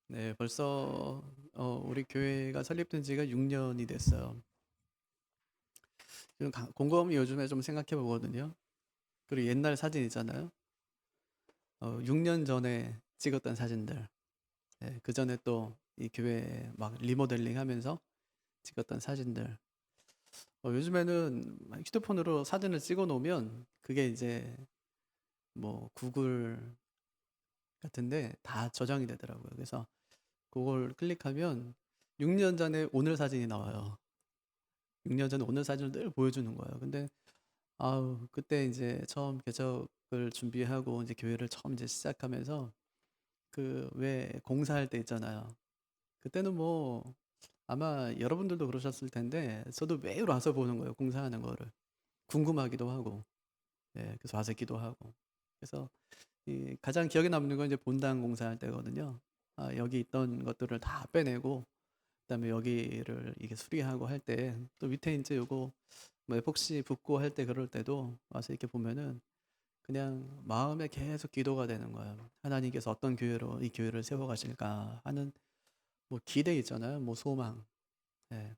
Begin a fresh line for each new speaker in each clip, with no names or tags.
네, 벌써 우리 교회가 설립된 지가 6년이 됐어요. 지금 곰곰이 요즘에 좀 생각해 보거든요. 그리고 옛날 사진 있잖아요. 6년 전에 찍었던 사진들. 네, 그 전에 또 이 교회 막 리모델링 하면서 찍었던 사진들. 요즘에는 휴대폰으로 사진을 찍어 놓으면 그게 이제 뭐 구글 같은데 다 저장이 되더라고요. 그래서 그걸 클릭하면 6년 전에 오늘 사진이 나와요. 6년 전에 오늘 사진을 늘 보여주는 거예요. 근데 아우 그때 이제 처음 개척을 준비하고 이제 교회를 처음 이제 시작하면서 그 왜 공사할 때 있잖아요. 그때는 뭐 아마 여러분들도 그러셨을 텐데 저도 매일 와서 보는 거예요. 공사하는 거를 궁금하기도 하고, 그래서 와서 기도하고. 그래서 이 가장 기억에 남는 건 이제 본당 공사할 때거든요. 아, 여기 있던 것들을 다 빼내고 그다음에 여기를 이게 수리하고 할 때 또 밑에 이제 요거 뭐 에폭시 붓고 할 때 그럴 때도 와서 이렇게 보면은 그냥 마음에 계속 기도가 되는 거예요. 하나님께서 어떤 교회로 이 교회를 세워 가실까 하는 뭐 기대 있잖아요. 뭐 소망. 예.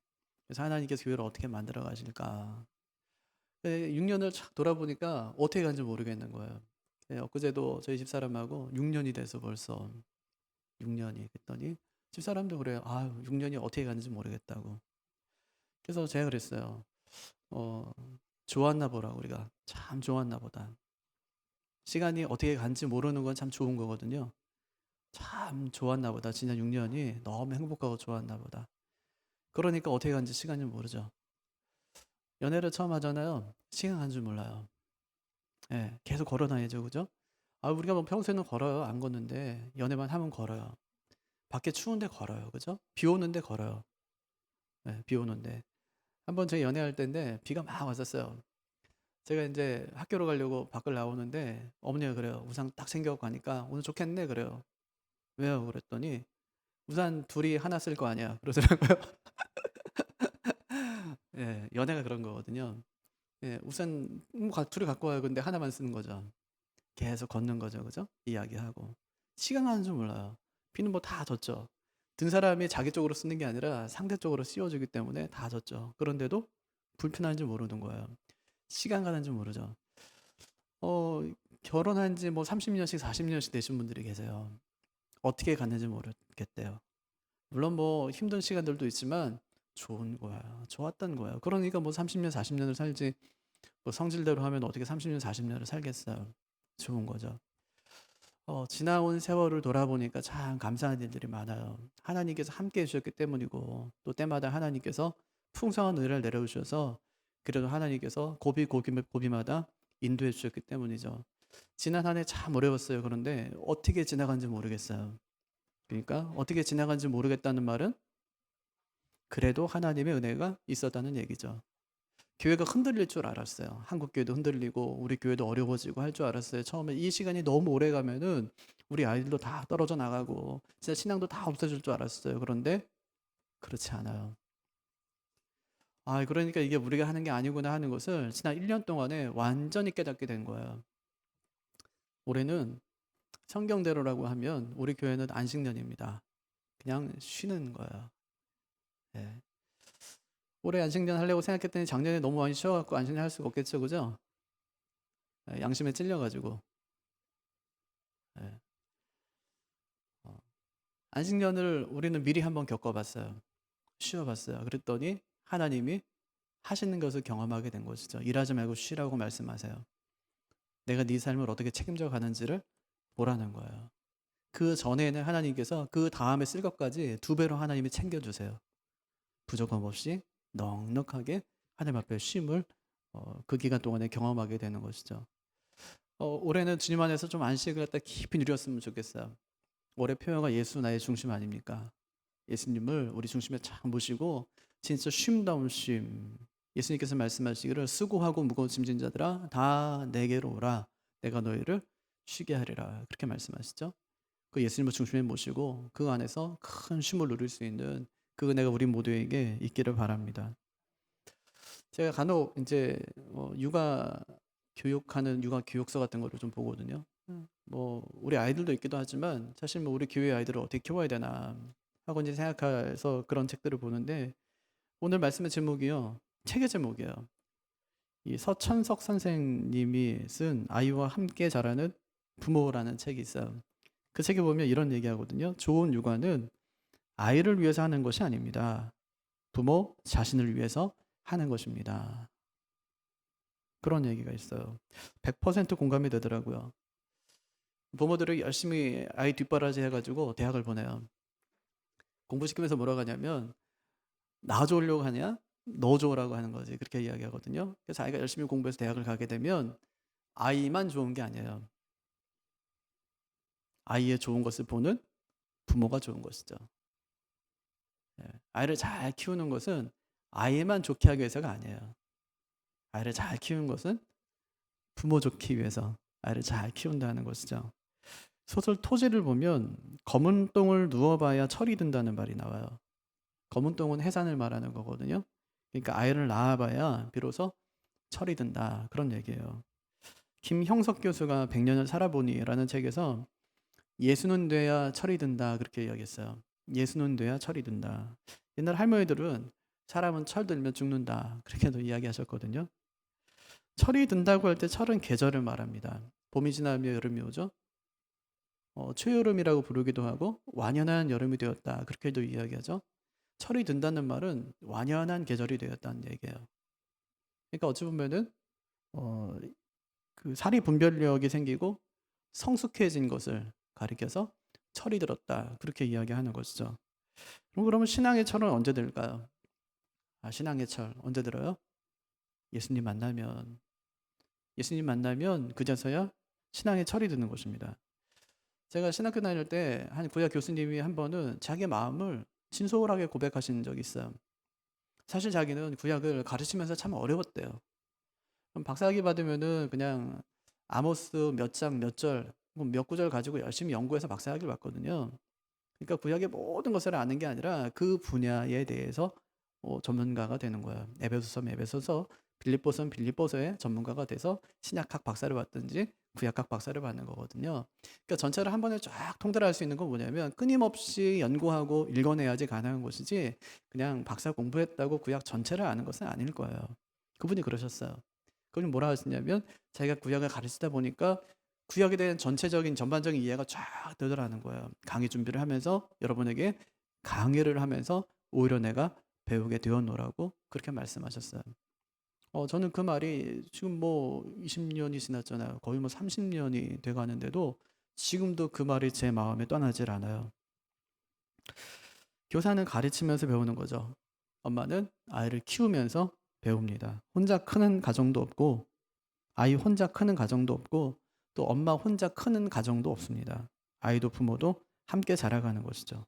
그래서 하나님께서 교회를 어떻게 만들어 가실까. 6년을 쫙 돌아보니까 어떻게 간지 모르겠는 거예요. 엊그제도 저희 집사람하고 6년이 돼서 벌써 6년이 그랬더니 집사람도 그래요. 아유, 6년이 어떻게 갔는지 모르겠다고. 그래서 제가 그랬어요. 어, 좋았나 보라, 우리가. 참 좋았나 보다. 시간이 어떻게 간지 모르는 건 참 좋은 거거든요. 참 좋았나 보다. 지난 6년이 너무 행복하고 좋았나 보다. 그러니까 어떻게 간지 시간이 모르죠. 연애를 처음 하잖아요. 시간 간 줄 몰라요. 예, 계속 걸어 다니죠, 그죠? 아, 우리가 뭐 평소에는 걸어요. 안 걷는데 연애만 하면 걸어요. 밖에 추운데 걸어요, 그죠? 비 오는데 걸어요. 예, 비 오는데. 한번 저희 연애할 때인데 비가 막 왔었어요. 제가 이제 학교로 가려고 밖을 나오는데 어머니가 그래요. 우산 딱 챙겨갖고 가니까 오늘 좋겠네 그래요. 왜요? 그랬더니 우산 둘이 하나 쓸 거 아니야. 그러더라고요. 예, 연애가 그런 거거든요. 예, 우산 둘이 갖고 와요. 근데 하나만 쓰는 거죠. 계속 걷는 거죠. 그죠? 이야기하고. 시간 가는 줄 몰라요. 비는 뭐 다 젖죠. 든 사람이 자기 쪽으로 쓰는 게 아니라 상대 쪽으로 씌워주기 때문에 다 젖죠. 그런데도 불편한 줄 모르는 거예요. 시간 가는 줄 모르죠. 어, 결혼한 지 뭐 30년씩 40년씩 되신 분들이 계세요. 어떻게 갔는지 모르겠대요. 물론 뭐 힘든 시간들도 있지만 좋은 거야. 좋았던 거야. 그러니까 뭐 30년, 40년을 살지 뭐 성질대로 하면 어떻게 30년, 40년을 살겠어요. 좋은 거죠. 지나온 세월을 돌아보니까 참 감사한 일들이 많아요. 하나님께서 함께 해주셨기 때문이고 또 때마다 하나님께서 풍성한 은혜를 내려주셔서 그래도 하나님께서 고비마다 인도해 주셨기 때문이죠. 지난 한 해 참 어려웠어요. 그런데 어떻게 지나간지 모르겠어요. 그러니까 어떻게 지나간지 모르겠다는 말은 그래도 하나님의 은혜가 있었다는 얘기죠. 교회가 흔들릴 줄 알았어요. 한국 교회도 흔들리고 우리 교회도 어려워지고 할 줄 알았어요. 처음에 이 시간이 너무 오래 가면은 우리 아이들도 다 떨어져 나가고 진짜 신앙도 다 없어질 줄 알았어요. 그런데 그렇지 않아요. 아, 그러니까 이게 우리가 하는 게 아니구나 하는 것을 지난 1년 동안에 완전히 깨닫게 된 거예요. 올해는 성경대로라고 하면 우리 교회는 안식년입니다. 그냥 쉬는 거예요. 예. 올해 안식년 하려고 생각했더니 작년에 너무 많이 쉬어갖고 안식년 할 수가 없겠죠, 그죠? 양심에 찔려가지고. 예. 어, 안식년을 우리는 미리 한번 겪어봤어요. 쉬어봤어요. 그랬더니 하나님이 하시는 것을 경험하게 된 것이죠. 일하지 말고 쉬라고 말씀하세요. 내가 네 삶을 어떻게 책임져 가는지를 보라는 거예요. 그 전에는 하나님께서 그 다음에 쓸 것까지 두 배로 하나님이 챙겨주세요. 부족함 없이 넉넉하게 하나님 앞에 쉼을 그 기간 동안에 경험하게 되는 것이죠. 올해는 주님 안에서 좀 안식을 갖다 깊이 누렸으면 좋겠어요. 올해 표어가 예수 나의 중심 아닙니까? 예수님을 우리 중심에 잘 모시고 진짜 쉼다운 쉼. 예수님께서 말씀하시기를 수고하고 무거운 짐진 자들아 다 내게로 오라. 내가 너희를 쉬게 하리라. 그렇게 말씀하시죠. 그 예수님을 중심에 모시고 그 안에서 큰 쉼을 누릴 수 있는 그 은혜가 우리 모두에게 있기를 바랍니다. 제가 간혹 이제 육아 교육하는 육아 교육서 같은 거를 좀 보거든요. 뭐 우리 아이들도 있기도 하지만 사실 뭐 우리 교회 아이들을 어떻게 키워야 되나 하고 이제 생각해서 그런 책들을 보는데 오늘 말씀의 제목이요. 책의 제목이에요. 이 서천석 선생님이 쓴 아이와 함께 자라는 부모라는 책이 있어요. 그 책에 보면 이런 얘기하거든요. 좋은 육아는 아이를 위해서 하는 것이 아닙니다. 부모 자신을 위해서 하는 것입니다. 그런 얘기가 있어요. 100% 공감이 되더라고요. 부모들이 열심히 아이 뒷바라지 해가지고 대학을 보내요. 공부시키면서 뭐라고 하냐면 나 좋으려고 하냐? 너 좋으라고 하는 거지. 그렇게 이야기하거든요. 그래서 아이가 열심히 공부해서 대학을 가게 되면 아이만 좋은 게 아니에요. 아이의 좋은 것을 보는 부모가 좋은 것이죠. 아이를 잘 키우는 것은 아이만 좋게 하기 위해서가 아니에요. 아이를 잘 키우는 것은 부모 좋기 위해서 아이를 잘 키운다는 것이죠. 소설 토지를 보면 검은 똥을 누워봐야 철이 든다는 말이 나와요. 검은 똥은 해산을 말하는 거거든요. 그러니까 아이를 낳아봐야 비로소 철이 든다. 그런 얘기예요. 김형석 교수가 100년을 살아보니라는 책에서 예수는 돼야 철이 든다. 그렇게 이야기했어요. 예수는 돼야 철이 든다. 옛날 할머니들은 사람은 철 들면 죽는다. 그렇게도 이야기하셨거든요. 철이 든다고 할 때 철은 계절을 말합니다. 봄이 지나면 여름이 오죠. 초여름이라고 부르기도 하고 완연한 여름이 되었다. 그렇게도 이야기하죠. 철이 든다는 말은 완연한 계절이 되었다는 얘기예요. 그러니까 어찌 보면은 어, 그 사리 분별력이 생기고 성숙해진 것을 가리켜서 철이 들었다. 그렇게 이야기하는 것이죠. 그러면 신앙의 철은 언제 들까요? 신앙의 철 언제 들어요? 예수님 만나면. 예수님 만나면 그제서야 신앙의 철이 드는 것입니다. 제가 신학교 다닐 때 한 구약 교수님이 한 번은 자기 마음을 진솔하게 고백하신 적이 있어요. 사실 자기는 구약을 가르치면서 참 어려웠대요. 그럼 박사학위 받으면은 그냥 아모스 몇 장 몇 절, 몇 구절 가지고 열심히 연구해서 박사학위를 받거든요. 그러니까 구약의 모든 것을 아는 게 아니라 그 분야에 대해서 전문가가 되는 거예요. 에베소서면 에베소서, 빌립보서면 빌립보서의 전문가가 돼서 신약학 박사를 받든지 구약학 박사를 받는 거거든요. 그러니까 전체를 한 번에 쫙 통달할 수 있는 건 뭐냐면 끊임없이 연구하고 읽어내야지 가능한 것이지 그냥 박사 공부했다고 구약 전체를 아는 것은 아닐 거예요. 그분이 그러셨어요. 그분이 뭐라 하시냐면 자기가 구약을 가르치다 보니까 구약에 대한 전체적인 전반적인 이해가 쫙 되더라는 거예요. 강의 준비를 하면서 여러분에게 강의를 하면서 오히려 내가 배우게 되었노라고 그렇게 말씀하셨어요. 저는 그 말이 지금 뭐 20년이 지났잖아요. 거의 뭐 30년이 돼 가는데도 지금도 그 말이 제 마음에 떠나질 않아요. 교사는 가르치면서 배우는 거죠. 엄마는 아이를 키우면서 배웁니다. 혼자 크는 가정도 없고 아이 혼자 크는 가정도 없고 또 엄마 혼자 크는 가정도 없습니다. 아이도 부모도 함께 자라가는 것이죠.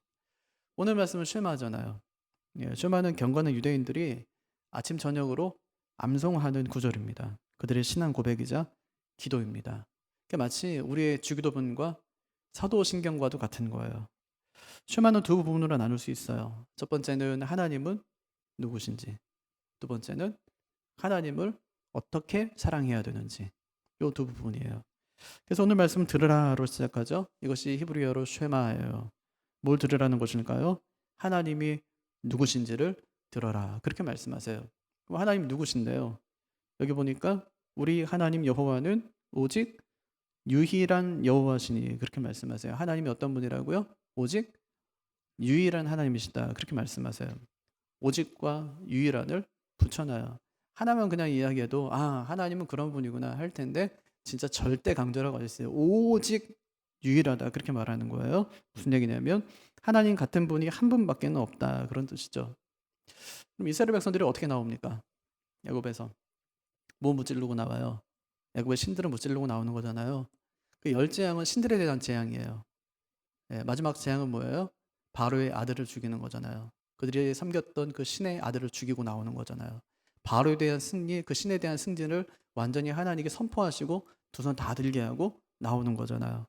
오늘 말씀은 쉐마잖아요. 쉐마는 경건한 유대인들이 아침 저녁으로 암송하는 구절입니다. 그들의 신앙 고백이자 기도입니다. 마치 우리의 주기도문과 사도신경과도 같은 거예요. 쉐마는 두 부분으로 나눌 수 있어요. 첫 번째는 하나님은 누구신지, 두 번째는 하나님을 어떻게 사랑해야 되는지, 이 두 부분이에요. 그래서 오늘 말씀 들으라로 시작하죠. 이것이 히브리어로 쉐마예요. 뭘 들으라는 것일까요? 하나님이 누구신지를 들어라. 그렇게 말씀하세요. 그럼 하나님 누구신데요? 여기 보니까 우리 하나님 여호와는 오직 유일한 여호와시니 그렇게 말씀하세요. 하나님이 어떤 분이라고요? 오직 유일한 하나님이시다. 그렇게 말씀하세요. 오직과 유일한을 붙여놔요. 하나만 그냥 이야기해도 하나님은 그런 분이구나 할 텐데 진짜 절대 강조라고 하셨어요. 오직 유일하다 그렇게 말하는 거예요. 무슨 얘기냐면 하나님 같은 분이 한 분밖에 없다 그런 뜻이죠. 그럼 이스라엘 백성들이 어떻게 나옵니까? 야곱에서 뭐 무찌르고 나와요? 야곱의 신들은 무찌르고 나오는 거잖아요. 그 열 재앙은 신들에 대한 재앙이에요. 마지막 재앙은 뭐예요? 바로의 아들을 죽이는 거잖아요. 그들이 섬겼던 그 신의 아들을 죽이고 나오는 거잖아요. 바로에 대한 승리, 그 신에 대한 승진을 완전히 하나님께 선포하시고 두 손 다 들게 하고 나오는 거잖아요.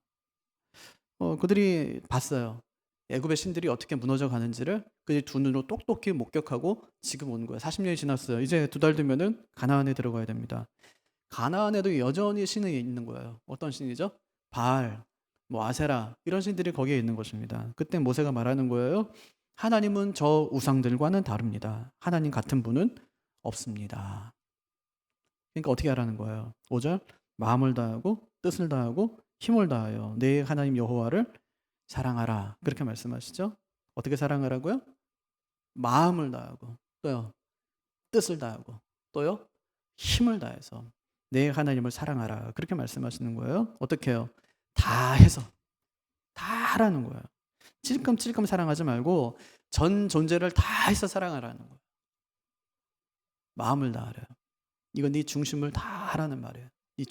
그들이 봤어요. 애굽의 신들이 어떻게 무너져 가는지를 그들이 두 눈으로 똑똑히 목격하고 지금 온 거예요. 40년이 지났어요. 이제 두 달 뒤면은 가나안에 들어가야 됩니다. 가나안에도 여전히 신이 있는 거예요. 어떤 신이죠? 바알, 뭐 아세라 이런 신들이 거기에 있는 것입니다. 그때 모세가 말하는 거예요. 하나님은 저 우상들과는 다릅니다. 하나님 같은 분은 없습니다. 그러니까 어떻게 하라는 거예요? 5절 마음을 다하고 뜻을 다하고 힘을 다하여 내 하나님 여호와를 사랑하라. 그렇게 말씀하시죠? 어떻게 사랑하라고요? 마음을 다하고 또요. 뜻을 다하고 또요. 힘을 다해서 내 하나님을 사랑하라. 그렇게 말씀하시는 거예요. 어떻게 해요? 다 해서 다 하라는 거예요. 찔끔찔끔 사랑하지 말고 전 존재를 다 해서 사랑하라는 거예요. 마음을 다하래요. 이건 네 중심을 다 하라는 말이에요. 네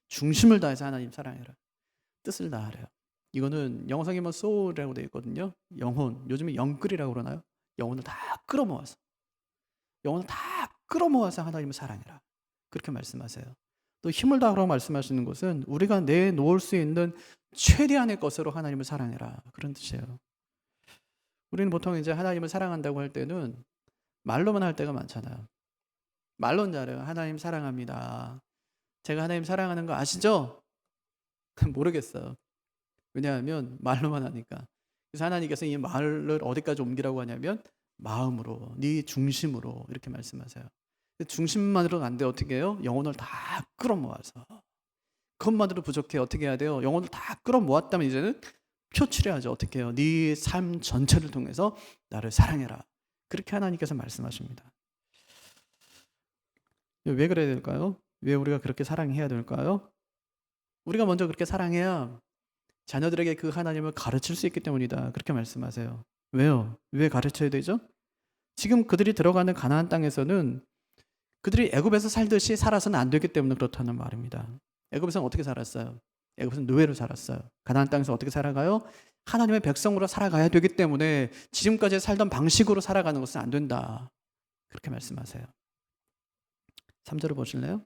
중심을 다해서 하나님 사랑해라. 뜻을 다하래요. 이거는 영어상에 뭐 soul이라고 되어 있거든요. 영혼, 요즘에 영끌이라고 그러나요? 영혼을 다 끌어모아서 하나님을 사랑해라. 그렇게 말씀하세요. 또 힘을 다하라고 말씀하시는 것은 우리가 내놓을 수 있는 최대한의 것으로 하나님을 사랑해라. 그런 뜻이에요. 우리는 보통 이제 하나님을 사랑한다고 할 때는 말로만 할 때가 많잖아요. 말로는 잘해요. 하나님 사랑합니다. 제가 하나님 사랑하는 거 아시죠? 모르겠어요. 왜냐하면 말로만 하니까. 그래서 하나님께서 이 말을 어디까지 옮기라고 하냐면 마음으로, 네 중심으로 이렇게 말씀하세요. 중심만으로는 안 돼. 어떻게 해요? 영혼을 다 끌어모아서. 그것만으로 부족해. 어떻게 해야 돼요? 영혼을 다 끌어모았다면 이제는 표출해야죠. 어떻게 해요? 네 삶 전체를 통해서 나를 사랑해라. 그렇게 하나님께서 말씀하십니다. 왜 그래야 될까요? 왜 우리가 그렇게 사랑해야 될까요? 우리가 먼저 그렇게 사랑해야 자녀들에게 그 하나님을 가르칠 수 있기 때문이다. 그렇게 말씀하세요. 왜요? 왜 가르쳐야 되죠? 지금 그들이 들어가는 가나안 땅에서는 그들이 애굽에서 살듯이 살아서는 안 되기 때문에 그렇다는 말입니다. 애굽에서는 어떻게 살았어요? 애굽에서는 노예로 살았어요. 가나안 땅에서 어떻게 살아가요? 하나님의 백성으로 살아가야 되기 때문에 지금까지 살던 방식으로 살아가는 것은 안 된다. 그렇게 말씀하세요. 3절을 보실래요?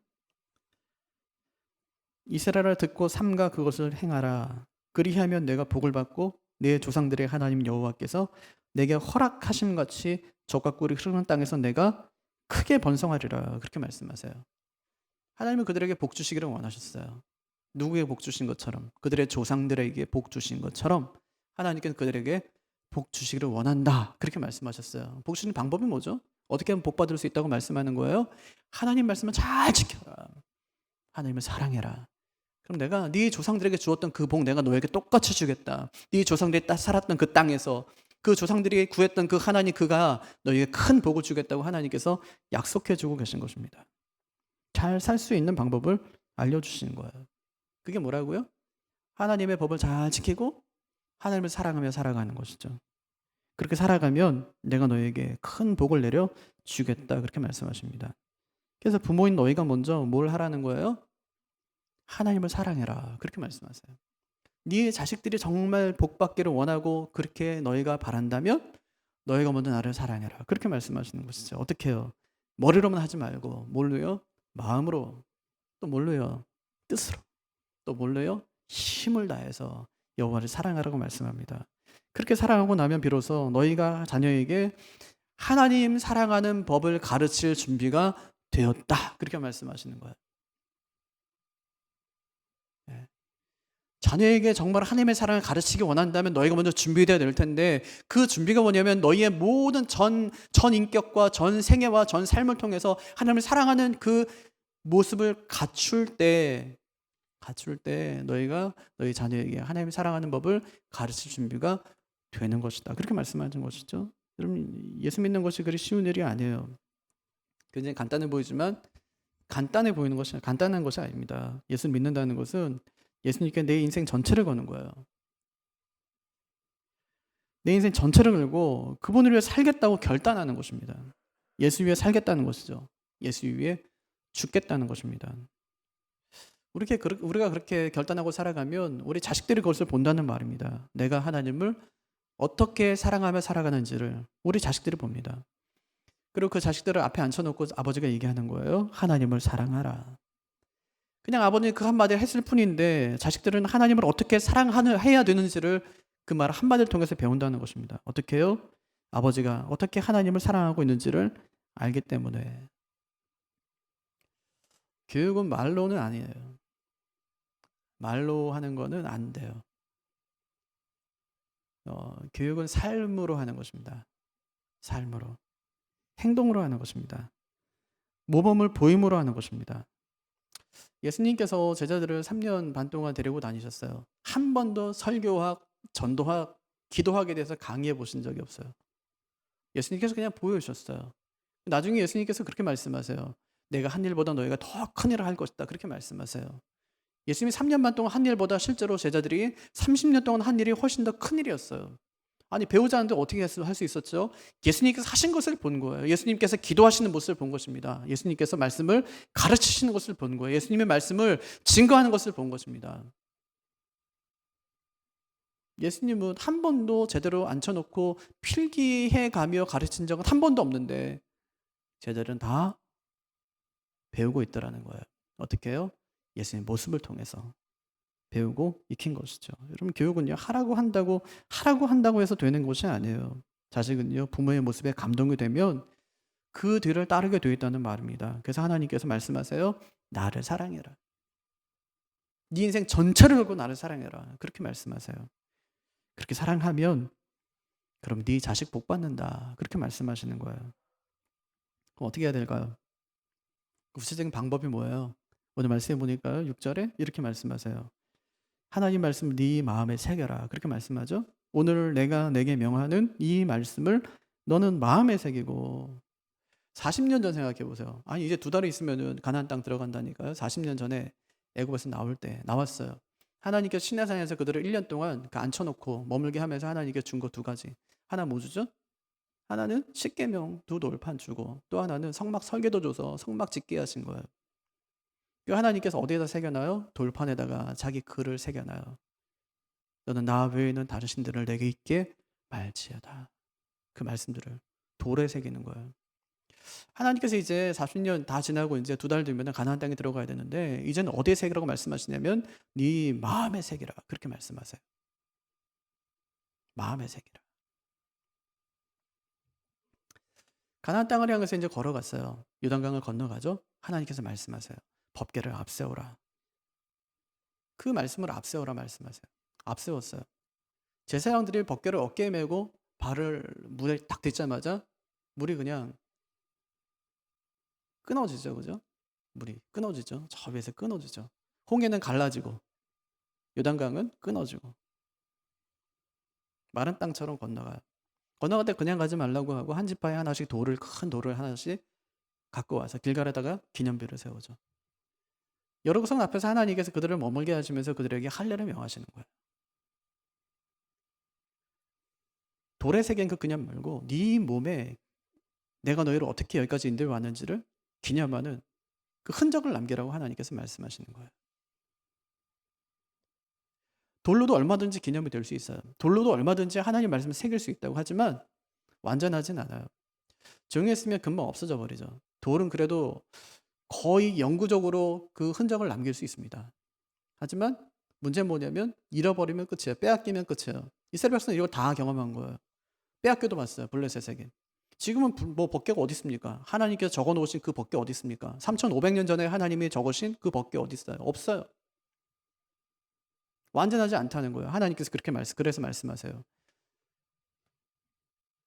이스라엘을 듣고 삼가 그것을 행하라. 그리하면 내가 복을 받고 내 조상들의 하나님 여호와께서 내게 허락하심 같이 젖과 꿀이 흐르는 땅에서 내가 크게 번성하리라. 그렇게 말씀하세요. 하나님은 그들에게 복 주시기를 원하셨어요. 누구에게 복 주신 것처럼, 그들의 조상들에게 복 주신 것처럼 하나님께서 그들에게 복 주시기를 원한다. 그렇게 말씀하셨어요. 복 주시는 방법이 뭐죠? 어떻게 하면 복 받을 수 있다고 말씀하는 거예요? 하나님 말씀을 잘 지켜라. 하나님을 사랑해라. 그럼 내가 네 조상들에게 주었던 그 복 내가 너에게 똑같이 주겠다. 네 조상들이 살았던 그 땅에서 그 조상들이 구했던 그 하나님 그가 너에게 큰 복을 주겠다고 하나님께서 약속해 주고 계신 것입니다. 잘 살 수 있는 방법을 알려주시는 거예요. 그게 뭐라고요? 하나님의 법을 잘 지키고 하나님을 사랑하며 살아가는 것이죠. 그렇게 살아가면 내가 너에게 큰 복을 내려 주겠다. 그렇게 말씀하십니다. 그래서 부모인 너희가 먼저 뭘 하라는 거예요? 하나님을 사랑해라. 그렇게 말씀하세요. 네 자식들이 정말 복 받기를 원하고 그렇게 너희가 바란다면 너희가 먼저 나를 사랑해라. 그렇게 말씀하시는 것이죠. 어떻게 해요? 머리로만 하지 말고 뭘로요? 마음으로. 또 뭘로요? 뜻으로. 또 뭘로요? 힘을 다해서 여호와를 사랑하라고 말씀합니다. 그렇게 사랑하고 나면 비로소 너희가 자녀에게 하나님 사랑하는 법을 가르칠 준비가 되었다. 그렇게 말씀하시는 거예요. 네. 자녀에게 정말 하나님의 사랑을 가르치기 원한다면 너희가 먼저 준비되어야 될 텐데 그 준비가 뭐냐면 너희의 모든 전 인격과 전 생애와 전 삶을 통해서 하나님을 사랑하는 그 모습을 갖출 때 너희가 너희 자녀에게 하나님을 사랑하는 법을 가르칠 준비가 되는 것이다. 그렇게 말씀하신 것이죠. 여러분 예수 믿는 것이 그리 쉬운 일이 아니에요. 굉장히 간단해 보이지만 간단한 것이 아닙니다. 예수 믿는다는 것은 예수님께 내 인생 전체를 거는 거예요. 내 인생 전체를 걸고 그분을 위해 살겠다고 결단하는 것입니다. 예수 위해 살겠다는 것이죠. 예수 위해 죽겠다는 것입니다. 우리가 그렇게 결단하고 살아가면 우리 자식들이 그것을 본다는 말입니다. 내가 하나님을 어떻게 사랑하며 살아가는지를 우리 자식들이 봅니다. 그리고 그 자식들을 앞에 앉혀놓고 아버지가 얘기하는 거예요. 하나님을 사랑하라. 그냥 아버님이 그 한마디를 했을 뿐인데 자식들은 하나님을 어떻게 사랑해야 되는지를 그 말 한마디를 통해서 배운다는 것입니다. 어떻게 해요? 아버지가 어떻게 하나님을 사랑하고 있는지를 알기 때문에. 교육은 말로는 아니에요. 말로 하는 거는 안 돼요. 교육은 삶으로 하는 것입니다. 삶으로. 행동으로 하는 것입니다. 모범을 보임으로 하는 것입니다. 예수님께서 제자들을 3년 반 동안 데리고 다니셨어요. 한 번도 설교학, 전도학, 기도학에 대해서 강의해 보신 적이 없어요. 예수님께서 그냥 보여주셨어요. 나중에 예수님께서 그렇게 말씀하세요. 내가 한 일보다 너희가 더 큰 일을 할 것이다. 그렇게 말씀하세요. 예수님이 3년 반 동안 한 일보다 실제로 제자들이 30년 동안 한 일이 훨씬 더 큰 일이었어요. 아니 배우지 않는데 어떻게 할 수 있었죠? 예수님께서 하신 것을 본 거예요. 예수님께서 기도하시는 모습을 본 것입니다. 예수님께서 말씀을 가르치시는 것을 본 거예요. 예수님의 말씀을 증거하는 것을 본 것입니다. 예수님은 한 번도 제대로 앉혀놓고 필기해 가며 가르친 적은 한 번도 없는데 제자들은 다 배우고 있더라는 거예요. 어떻게 해요? 예수님의 모습을 통해서 배우고 익힌 것이죠. 여러분 교육은요 하라고 한다고 해서 되는 것이 아니에요. 자식은요 부모의 모습에 감동이 되면 그 뒤를 따르게 되어 있다는 말입니다. 그래서 하나님께서 말씀하세요. 나를 사랑해라. 네 인생 전체를 걸고 나를 사랑해라. 그렇게 말씀하세요. 그렇게 사랑하면 그럼 네 자식 복 받는다. 그렇게 말씀하시는 거예요. 그럼 어떻게 해야 될까요? 구체적인 방법이 뭐예요? 오늘 말씀해 보니까요. 6절에 이렇게 말씀하세요. 하나님 말씀을 네 마음에 새겨라. 그렇게 말씀하죠. 오늘 내가 내게 명하는 이 말씀을 너는 마음에 새기고 40년 전 생각해 보세요. 아니 이제 2달이 있으면은 가나안 땅 들어간다니까요. 40년 전에 애굽에서 나올 때 나왔어요. 하나님께서 시내산에서 그들을 1년 동안 앉혀놓고 머물게 하면서 하나님께서 준 거 2가지. 하나 뭐 주죠? 하나는 십계명 2돌판 주고 또 하나는 성막 설계도 줘서 성막 짓게 하신 거예요. 하나님께서 어디에다 새겨놔요? 돌판에다가 자기 글을 새겨놔요. 너는 나 외에는 다른 신들을 내게 있게 말지어다. 그 말씀들을 돌에 새기는 거예요. 하나님께서 이제 40년 다 지나고 이제 2달 뒤면 가나안 땅에 들어가야 되는데 이제는 어디에 새기라고 말씀하시냐면 네 마음에 새기라. 그렇게 말씀하세요. 마음에 새기라. 가나안 땅을 향해서 이제 걸어갔어요. 요단강을 건너가죠. 하나님께서 말씀하세요. 법궤를 앞세우라. 그 말씀을 앞세우라 말씀하세요. 앞세웠어요. 제사장들이 법궤를 어깨에 메고 발을 물에 딱 딛자마자 물이 그냥 끊어지죠. 그죠? 물이 끊어지죠. 저 위에서 끊어지죠. 홍해는 갈라지고 요단강은 끊어지고 마른 땅처럼 건너가요. 건너갈 때 그냥 가지 말라고 하고 한 지파에 하나씩 큰 돌을 하나씩 갖고 와서 길갈에다가 기념비를 세우죠. 여러 성 앞에서 하나님께서 그들을 머물게 하시면서 그들에게 할례를 명하시는 거예요. 돌에 새긴 그 그냥 말고 네 몸에 내가 너희를 어떻게 여기까지 인도해 왔는지를 기념하는 그 흔적을 남기라고 하나님께서 말씀하시는 거예요. 돌로도 얼마든지 기념이 될 수 있어요. 돌로도 얼마든지 하나님 말씀을 새길 수 있다고 하지만 완전하진 않아요. 정했으면 금방 없어져 버리죠. 돌은 그래도 거의 영구적으로 그 흔적을 남길 수 있습니다. 하지만 문제는 뭐냐면 잃어버리면 끝이에요. 빼앗기면 끝이에요. 이스라엘 백성은 이걸 다 경험한 거예요. 빼앗겨도 봤어요. 블레셋에게. 지금은 뭐 법궤가 어디 있습니까? 하나님께서 적어놓으신 그 법궤 어디 있습니까? 3,500년 전에 하나님이 적으신 그 법궤 어디 있어요? 없어요. 완전하지 않다는 거예요. 하나님께서 그렇게 그래서 말씀하세요.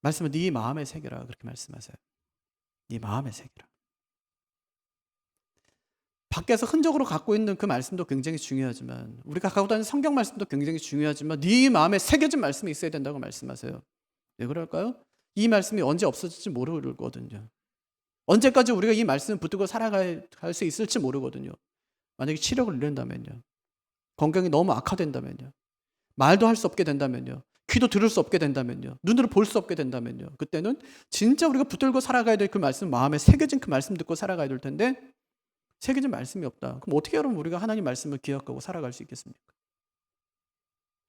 말씀을 네 마음에 새겨라 그렇게 말씀하세요. 네 마음에 새겨라. 밖에서 흔적으로 갖고 있는 그 말씀도 굉장히 중요하지만 우리가 갖고 다니는 성경 말씀도 굉장히 중요하지만 네 마음에 새겨진 말씀이 있어야 된다고 말씀하세요. 왜 그럴까요? 이 말씀이 언제 없어질지 모르거든요. 언제까지 우리가 이 말씀을 붙들고 살아갈 수 있을지 모르거든요. 만약에 치력을 잃는다면요. 건강이 너무 악화된다면요. 말도 할 수 없게 된다면요. 귀도 들을 수 없게 된다면요. 눈으로 볼 수 없게 된다면요. 그때는 진짜 우리가 붙들고 살아가야 될 그 말씀, 마음에 새겨진 그 말씀 듣고 살아가야 될 텐데 새겨진 말씀이 없다. 그럼 어떻게 여러분 우리가 하나님 말씀을 기억하고 살아갈 수 있겠습니까?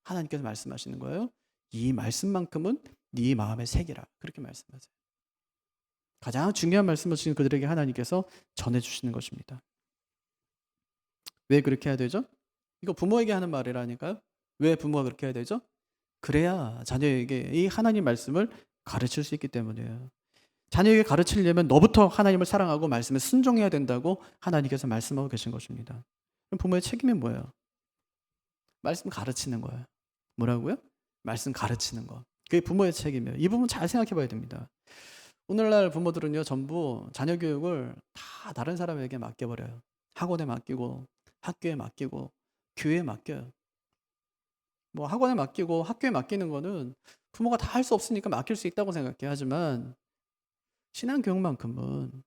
하나님께서 말씀하시는 거예요. 이 말씀만큼은 네 마음에 새기라. 그렇게 말씀하세요. 가장 중요한 말씀을 지금 그들에게 하나님께서 전해주시는 것입니다. 왜 그렇게 해야 되죠? 이거 부모에게 하는 말이라니까요. 왜 부모가 그렇게 해야 되죠? 그래야 자녀에게 이 하나님 말씀을 가르칠 수 있기 때문이에요. 자녀에게 가르치려면 너부터 하나님을 사랑하고 말씀에 순종해야 된다고 하나님께서 말씀하고 계신 것입니다. 그럼 부모의 책임이 뭐예요? 말씀 가르치는 거예요. 뭐라고요? 말씀 가르치는 거. 그게 부모의 책임이에요. 이 부분 잘 생각해 봐야 됩니다. 오늘날 부모들은요, 전부 자녀 교육을 다 다른 사람에게 맡겨버려요. 학원에 맡기고, 학교에 맡기고, 교회에 맡겨요. 뭐 학원에 맡기고 학교에 맡기는 거는 부모가 다 할 수 없으니까 맡길 수 있다고 생각해요. 하지만 신앙교육만큼은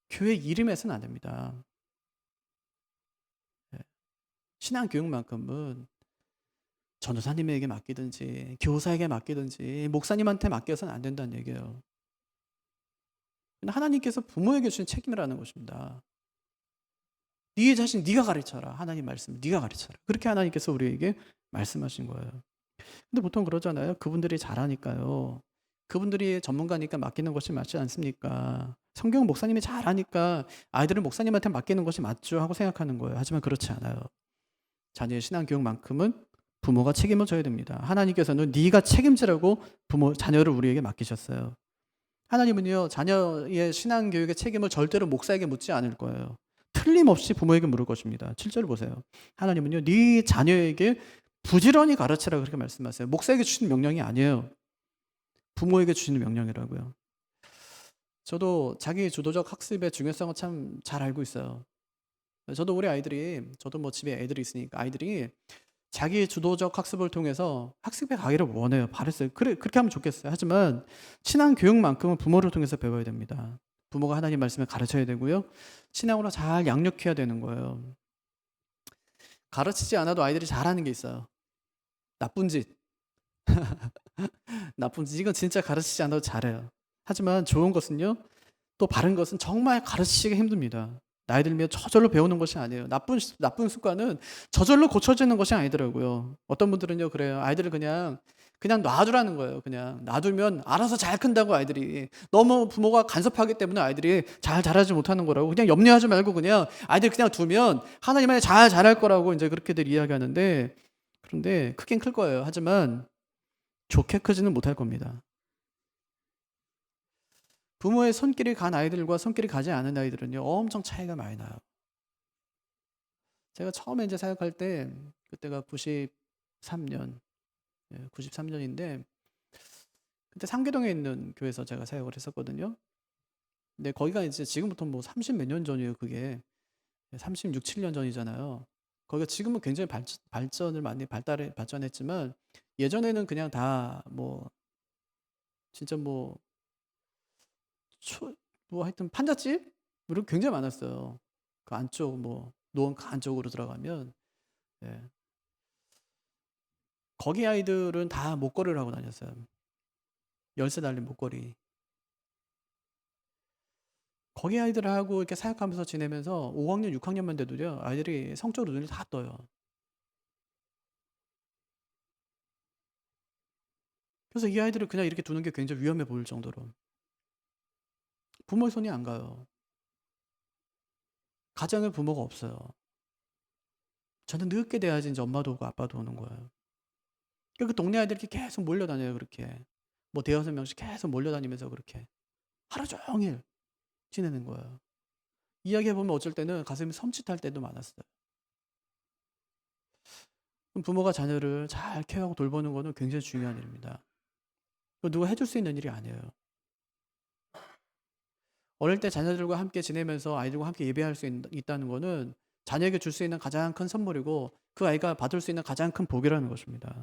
교회 이름에서는 안 됩니다. 예. 신앙교육만큼은 전도사님에게 맡기든지 교사에게 맡기든지 목사님한테 맡겨서는 안 된다는 얘기예요. 하나님께서 부모에게 주신 책임이라는 것입니다. 네 자신 네가 가르쳐라. 하나님 말씀 네가 가르쳐라. 그렇게 하나님께서 우리에게 말씀하신 거예요. 근데 보통 그러잖아요. 그분들이 잘하니까요. 그분들이 전문가니까 맡기는 것이 맞지 않습니까? 성경 목사님이 잘하니까 아이들을 목사님한테 맡기는 것이 맞죠 하고 생각하는 거예요. 하지만 그렇지 않아요. 자녀의 신앙교육만큼은 부모가 책임을 져야 됩니다. 하나님께서는 네가 책임지라고 자녀를 우리에게 맡기셨어요. 하나님은요, 자녀의 신앙교육의 책임을 절대로 목사에게 묻지 않을 거예요. 틀림없이 부모에게 물을 것입니다. 7절 보세요. 하나님은요, 네 자녀에게 부지런히 가르치라 그렇게 말씀하세요. 목사에게 주시는 명령이 아니에요. 부모에게 주시는 명령이라고요. 저도 자기 주도적 학습의 중요성을 참 잘 알고 있어요. 저도 우리 아이들이, 저도 뭐 집에 애들이 있으니까 아이들이 자기 주도적 학습을 통해서 학습에 가기를 원해요. 바랬어요. 그래, 그렇게 하면 좋겠어요. 하지만 신앙 교육만큼은 부모를 통해서 배워야 됩니다. 부모가 하나님 말씀을 가르쳐야 되고요. 신앙으로 잘 양육해야 되는 거예요. 가르치지 않아도 아이들이 잘하는 게 있어요. 나쁜 짓. 나쁜 짓. 이건 진짜 가르치지 않아도 잘해요. 하지만 좋은 것은요. 또 바른 것은 정말 가르치기가 힘듭니다. 나이 들면 저절로 배우는 것이 아니에요. 나쁜 습관은 저절로 고쳐지는 것이 아니더라고요. 어떤 분들은요, 그래요. 아이들을 그냥 놔두라는 거예요. 그냥 놔두면 알아서 잘 큰다고 아이들이. 너무 부모가 간섭하기 때문에 아이들이 잘 자라지 못하는 거라고. 그냥 염려하지 말고 그냥 아이들 그냥 두면 하나님 안에 잘 자랄 거라고 이제 그렇게들 이야기하는데, 그런데 크긴 클 거예요. 하지만 좋게 크지는 못할 겁니다. 부모의 손길이 간 아이들과 손길이 가지 않은 아이들은요, 엄청 차이가 많이 나요. 제가 처음에 이제 사역할 때, 그때가 93년, 93년인데, 그때 상계동에 있는 교회에서 제가 사역을 했었거든요. 근데 거기가 이제 지금부터 뭐 30 몇 년 전이에요, 그게. 36, 7년 전이잖아요. 거기가 지금은 굉장히 발전을 많이 발전했지만, 예전에는 그냥 다 뭐, 진짜 뭐 하여튼 판잣집? 이런 굉장히 많았어요. 그 안쪽 노원 그 안쪽으로 들어가면 예. 거기 아이들은 다 목걸이를 하고 다녔어요. 열쇠 달린 목걸이. 거기 아이들하고 이렇게 사역하면서 지내면서 5학년, 6학년만 돼도요, 아이들이 성적으로 눈이 다 떠요. 그래서 이 아이들을 그냥 이렇게 두는 게 굉장히 위험해 보일 정도로 부모의 손이 안 가요. 가정에 부모가 없어요. 저는 늦게 돼야지 이제 엄마도 오고 아빠도 오는 거예요. 그 동네 아이들이 계속 몰려다녀요, 그렇게. 뭐 대여섯 명씩 계속 몰려다니면서 그렇게 하루 종일 지내는 거예요. 이야기해보면 어쩔 때는 가슴이 섬찟할 때도 많았어요. 부모가 자녀를 잘 케어하고 돌보는 거는 굉장히 중요한 일입니다. 누가 해줄 수 있는 일이 아니에요. 어릴 때 자녀들과 함께 지내면서 아이들과 함께 예배할 수 있다는 거는 자녀에게 줄 수 있는 가장 큰 선물이고 그 아이가 받을 수 있는 가장 큰 복이라는 것입니다.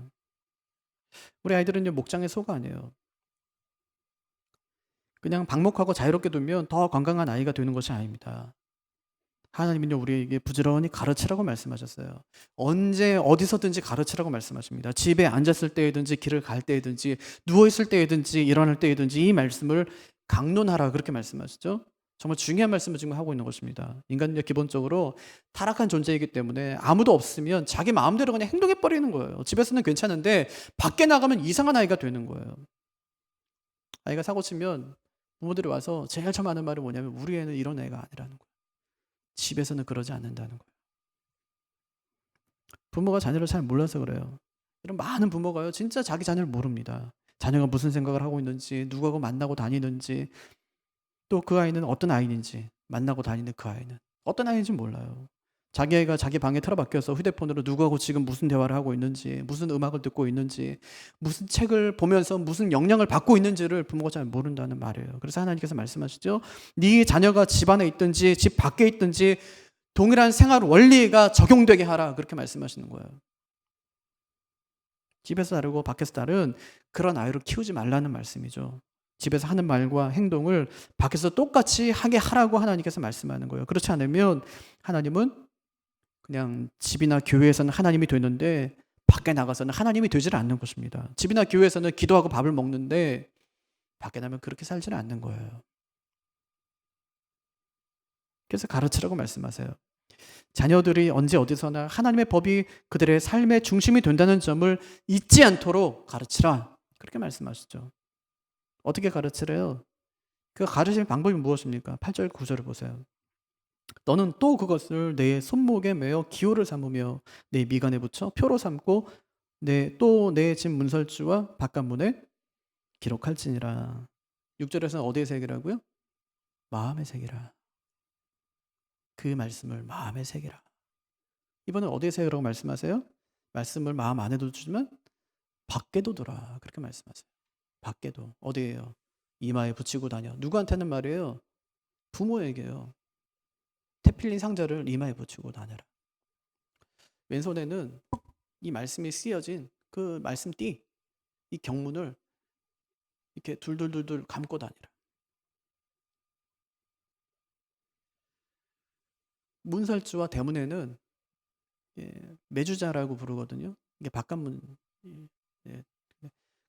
우리 아이들은요, 목장의 소가 아니에요. 그냥 방목하고 자유롭게 두면 더 건강한 아이가 되는 것이 아닙니다. 하나님은요, 우리에게 부지런히 가르치라고 말씀하셨어요. 언제 어디서든지 가르치라고 말씀하십니다. 집에 앉았을 때이든지 길을 갈 때이든지 누워있을 때이든지 일어날 때이든지 이 말씀을 강론하라 그렇게 말씀하시죠. 정말 중요한 말씀을 지금 하고 있는 것입니다. 인간은요, 기본적으로 타락한 존재이기 때문에 아무도 없으면 자기 마음대로 그냥 행동해버리는 거예요. 집에서는 괜찮은데 밖에 나가면 이상한 아이가 되는 거예요. 아이가 사고치면 부모들이 와서 제일 처음 하는 말이 뭐냐면 우리 애는 이런 애가 아니라는 거예요. 집에서는 그러지 않는다는 거예요. 부모가 자녀를 잘 몰라서 그래요. 이런 많은 부모가요, 진짜 자기 자녀를 모릅니다. 자녀가 무슨 생각을 하고 있는지, 누구하고 만나고 다니는지, 또 그 아이는 어떤 아이인지, 만나고 다니는 그 아이는 어떤 아이인지 몰라요. 자기 애가 자기 방에 틀어박혀서 휴대폰으로 누구하고 지금 무슨 대화를 하고 있는지, 무슨 음악을 듣고 있는지, 무슨 책을 보면서 무슨 영향을 받고 있는지를 부모가 잘 모른다는 말이에요. 그래서 하나님께서 말씀하시죠. 네 자녀가 집 안에 있든지 집 밖에 있든지 동일한 생활 원리가 적용되게 하라. 그렇게 말씀하시는 거예요. 집에서 다르고 밖에서 다른 그런 아이를 키우지 말라는 말씀이죠. 집에서 하는 말과 행동을 밖에서 똑같이 하게 하라고 하나님께서 말씀하는 거예요. 그렇지 않으면 하나님은 그냥 집이나 교회에서는 하나님이 되는데 밖에 나가서는 하나님이 되질 않는 것입니다. 집이나 교회에서는 기도하고 밥을 먹는데 밖에 나면 그렇게 살지는 않는 거예요. 그래서 가르치라고 말씀하세요. 자녀들이 언제 어디서나 하나님의 법이 그들의 삶의 중심이 된다는 점을 잊지 않도록 가르치라. 그렇게 말씀하시죠. 어떻게 가르치래요? 그 가르치는 방법이 무엇입니까? 8절 9절을 보세요. 너는 또 그것을 내 손목에 매어 기호를 삼으며 내 미간에 붙여 표로 삼고 내 집 문설주와 바깥문에 기록할지니라. 6절에서는 어디에 새기라고요? 마음에 새기라. 그 말씀을 마음에 새기라. 이번엔 어디에 새기라고 말씀하세요? 말씀을 마음 안에도 주지만 밖에도 두라. 그렇게 말씀하세요. 밖에도. 어디에요? 이마에 붙이고 다녀. 누구한테는 말이에요? 부모에게요. 태필린 상자를 이마에 붙이고 다녀라. 왼손에는 이 말씀이 쓰여진 그 말씀띠, 이 경문을 이렇게 둘둘둘둘 감고 다니라. 문설주와 대문에는 매주자라고 부르거든요. 이게 바깥문, 예,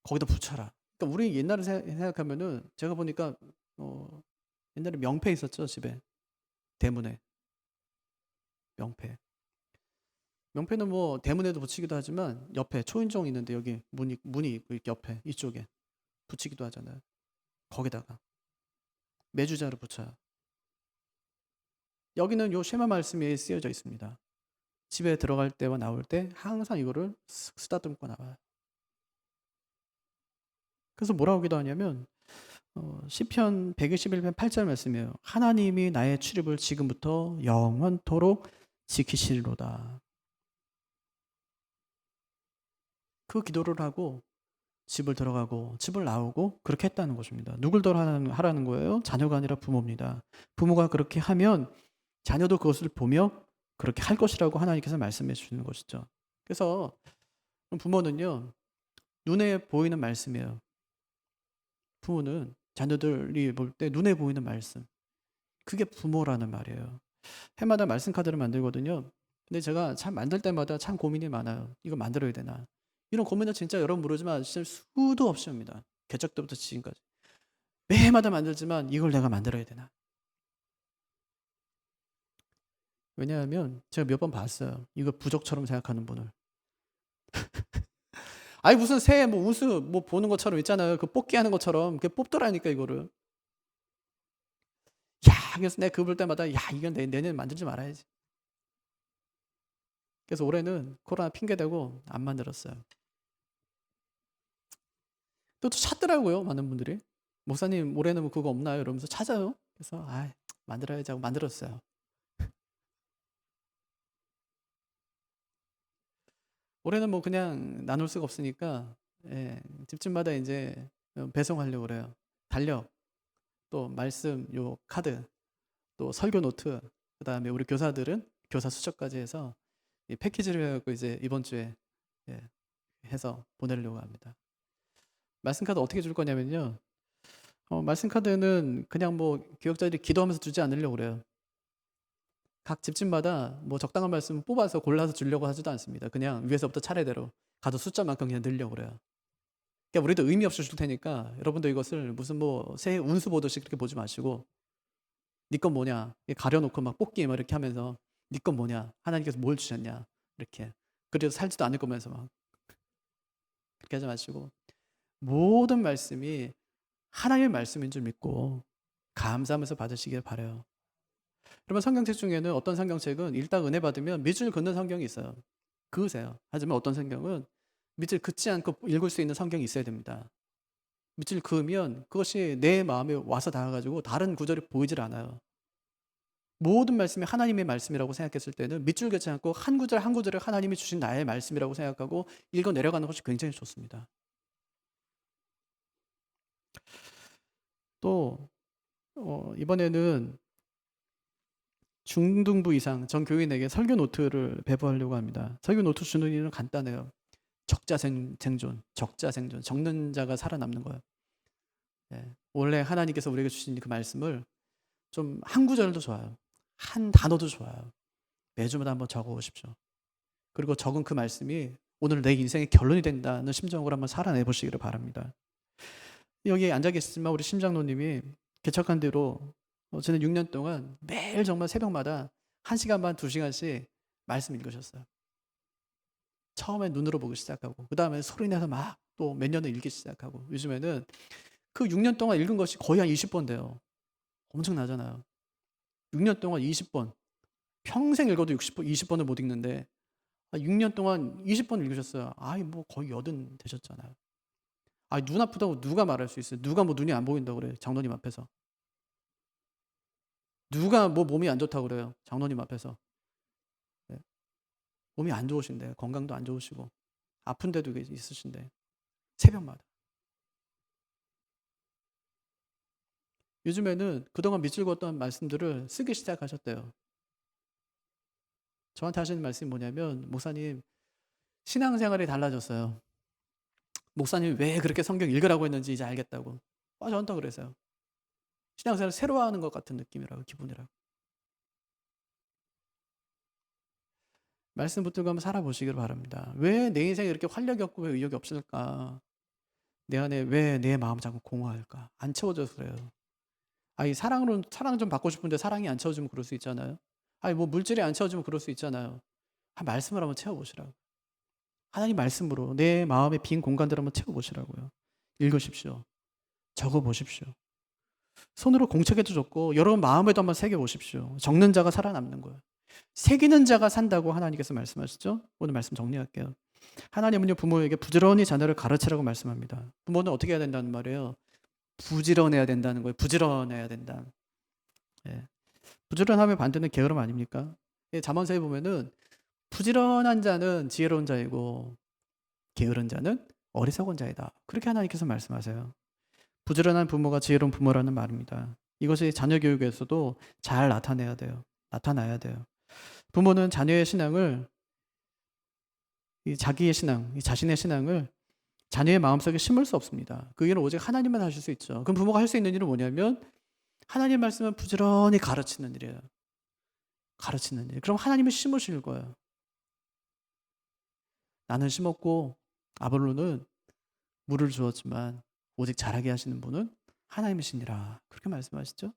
거기다 붙여라. 그러니까 우리 옛날에 생각하면은 제가 보니까 옛날에 명패 있었죠, 집에. 대문에 명패. 명패는 뭐 대문에도 붙이기도 하지만 옆에 초인종 있는데 여기 문이 있고 이렇게 옆에 이쪽에 붙이기도 하잖아요. 거기다가 매주자를 붙여요. 여기는 요 쉐마 말씀이 쓰여져 있습니다. 집에 들어갈 때와 나올 때 항상 이거를 쓰다듬고 나와요. 그래서 뭐라고 기도하냐면 시편 121편 8절 말씀이에요. 하나님이 나의 출입을 지금부터 영원토록 지키시리로다. 그 기도를 하고 집을 들어가고 집을 나오고 그렇게 했다는 것입니다. 누굴 더 하라는 거예요? 자녀가 아니라 부모입니다. 부모가 그렇게 하면 자녀도 그것을 보며 그렇게 할 것이라고 하나님께서 말씀해 주시는 것이죠. 그래서 부모는요, 눈에 보이는 말씀이에요. 부모는 자녀들이 볼 때 눈에 보이는 말씀. 그게 부모라는 말이에요. 해마다 말씀 카드를 만들거든요. 근데 제가 참 만들 때마다 참 고민이 많아요. 이거 만들어야 되나? 이런 고민은 진짜 여러분 모르지만 진짜 수도 없이 합니다. 개척 때부터 지금까지. 매해마다 만들지만 이걸 내가 만들어야 되나? 왜냐하면 제가 몇 번 봤어요. 이거 부족처럼 생각하는 분을. 아니 무슨 새 뭐 우수 뭐 보는 것처럼 있잖아요. 그 뽑기 하는 것처럼 그 뽑더라니까 이거를. 야, 그래서 내가 그거 볼 때마다 야, 이건 내년 만들지 말아야지. 그래서 올해는 코로나 핑계 대고 안 만들었어요. 또 찾더라고요, 많은 분들이. 목사님 올해는 뭐 그거 없나요? 이러면서 찾아요. 그래서 만들어야지 하고 만들었어요. 올해는 뭐 그냥 나눌 수가 없으니까 집집마다 이제 배송하려고 그래요. 달력, 또 말씀 요 카드, 또 설교 노트, 그다음에 우리 교사들은 교사 수첩까지 해서 이 패키지를 해갖고 이제 이번 주에 해서 보내려고 합니다. 말씀 카드 어떻게 줄 거냐면요. 말씀 카드는 그냥 뭐 교역자들이 기도하면서 주지 않으려고 그래요. 각 집집마다 뭐 적당한 말씀 뽑아서 골라서 주려고 하지도 않습니다. 그냥 위에서부터 차례대로 가도 숫자만큼 그냥 넣으려고 그래요. 그러니까 우리도 의미 없이 줄 테니까 여러분도 이것을 무슨 뭐 새해 운수 보듯이 그렇게 보지 마시고 네 건 뭐냐 가려놓고 막 뽑기 막 이렇게 하면서 네 건 뭐냐 하나님께서 뭘 주셨냐 이렇게 그래서 살지도 않을 거면서 막 그렇게 하지 마시고 모든 말씀이 하나님의 말씀인 줄 믿고 감사하면서 받으시길 바라요. 그러면 성경책 중에는 어떤 성경책은 읽다 은혜 받으면 밑줄 긋는 성경이 있어요. 그으세요. 하지만 어떤 성경은 밑줄 긋지 않고 읽을 수 있는 성경이 있어야 됩니다. 밑줄 그으면 그것이 내 마음에 와서 닿아가지고 다른 구절이 보이질 않아요. 모든 말씀이 하나님의 말씀이라고 생각했을 때는 밑줄 긋지 않고 한 구절 한 구절을 하나님이 주신 나의 말씀이라고 생각하고 읽어 내려가는 것이 굉장히 좋습니다. 또 이번에는 중등부 이상 전 교인에게 설교 노트를 배부하려고 합니다. 설교 노트 주는 이유는 간단해요. 적자생존, 적는 자가 살아남는 거예요. 원래 하나님께서 우리에게 주신 그 말씀을 좀 한 구절도 좋아요. 한 단어도 좋아요. 매주마다 한번 적어보십시오. 그리고 적은 그 말씀이 오늘 내 인생의 결론이 된다는 심정으로 한번 살아내 보시기를 바랍니다. 여기 앉아 계시지만 우리 심장로님이 개척한 대로 저는 6년 동안 매일 정말 새벽마다 1시간 반, 2시간씩 말씀 읽으셨어요. 처음에 눈으로 보기 시작하고 그 다음에 소리내서 막 또 몇 년을 읽기 시작하고 요즘에는 그 6년 동안 읽은 것이 거의 한 20번 돼요. 엄청나잖아요. 6년 동안 20번. 평생 읽어도 20번을 못 읽는데 6년 동안 20번 읽으셨어요. 뭐 거의 80 되셨잖아요. 눈 아프다고 누가 말할 수 있어요? 누가 뭐 눈이 안 보인다고 그래요? 장로님 앞에서. 누가 뭐 몸이 안 좋다고 그래요? 장로님 앞에서. 네. 몸이 안 좋으신데 건강도 안 좋으시고 아픈 데도 있으신데 새벽마다. 요즘에는 그동안 밑줄 걷던 말씀들을 쓰기 시작하셨대요. 저한테 하시는 말씀이 뭐냐면 목사님 신앙생활이 달라졌어요. 목사님이 왜 그렇게 성경 읽으라고 했는지 이제 알겠다고. 저한테 그래서요. 신앙생활을 새로 하는 것 같은 느낌이라고 기분이라고. 말씀 붙들고 한번 살아보시길 바랍니다. 왜 내 인생에 이렇게 활력이 없고 왜 의욕이 없을까? 내 안에 왜 내 마음 자꾸 공허할까? 안 채워져서 그래요. 사랑 좀 받고 싶은데 사랑이 안 채워지면 그럴 수 있잖아요. 뭐 물질이 안 채워지면 그럴 수 있잖아요. 말씀을 한번 채워보시라고. 하나님 말씀으로 내 마음의 빈 공간들을 한번 채워보시라고요. 읽으십시오. 적어보십시오. 손으로 공책에도 적고 여러분 마음에도 한번 새겨보십시오. 적는 자가 살아남는 거예요. 새기는 자가 산다고 하나님께서 말씀하시죠. 오늘 말씀 정리할게요. 하나님은요 부모에게 부지런히 자녀를 가르치라고 말씀합니다. 부모는 어떻게 해야 된다는 말이에요. 부지런해야 된다는 거예요. 부지런해야 된다. 부지런하면 반대는 게으름 아닙니까? 잠언서에 보면은 부지런한 자는 지혜로운 자이고 게으른 자는 어리석은 자이다. 그렇게 하나님께서 말씀하세요. 부지런한 부모가 지혜로운 부모라는 말입니다. 이것이 자녀 교육에서도 잘 나타나야 돼요. 부모는 자녀의 신앙을 자기의 신앙, 자신의 신앙을 자녀의 마음속에 심을 수 없습니다. 그 일은 오직 하나님만 하실 수 있죠. 그럼 부모가 할 수 있는 일은 뭐냐면 하나님 말씀을 부지런히 가르치는 일이에요. 가르치는 일. 그럼 하나님이 심으실 거예요. 나는 심었고 아볼로는 물을 주었지만 오직 자라게 하시는 분은 하나님이시니라. 그렇게 말씀하시죠.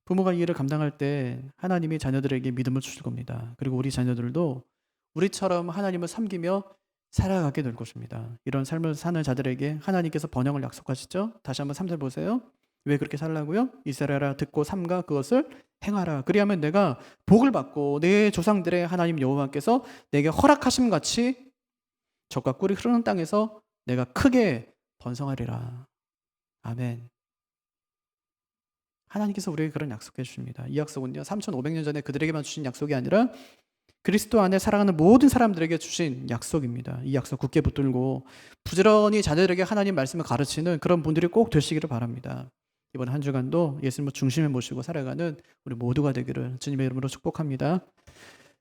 부모가 이 일을 감당할 때 하나님이 자녀들에게 믿음을 주실 겁니다. 그리고 우리 자녀들도 우리처럼 하나님을 섬기며 살아가게 될 것입니다. 이런 삶을 사는 자들에게 하나님께서 번영을 약속하시죠. 다시 한번 3절 보세요. 왜 그렇게 살라고요? 이스라엘아 듣고 삼가 그것을 행하라. 그리하면 내가 복을 받고 내 조상들의 하나님 여호와께서 내게 허락하심 같이 젖과 꿀이 흐르는 땅에서 내가 크게 번성하리라. 아멘. 하나님께서 우리에게 그런 약속해 주십니다. 이 약속은요 3500년 전에 그들에게만 주신 약속이 아니라 그리스도 안에 살아가는 모든 사람들에게 주신 약속입니다. 이 약속 굳게 붙들고 부지런히 자녀들에게 하나님 말씀을 가르치는 그런 분들이 꼭 되시기를 바랍니다. 이번 한 주간도 예수님을 중심에 모시고 살아가는 우리 모두가 되기를 주님의 이름으로 축복합니다.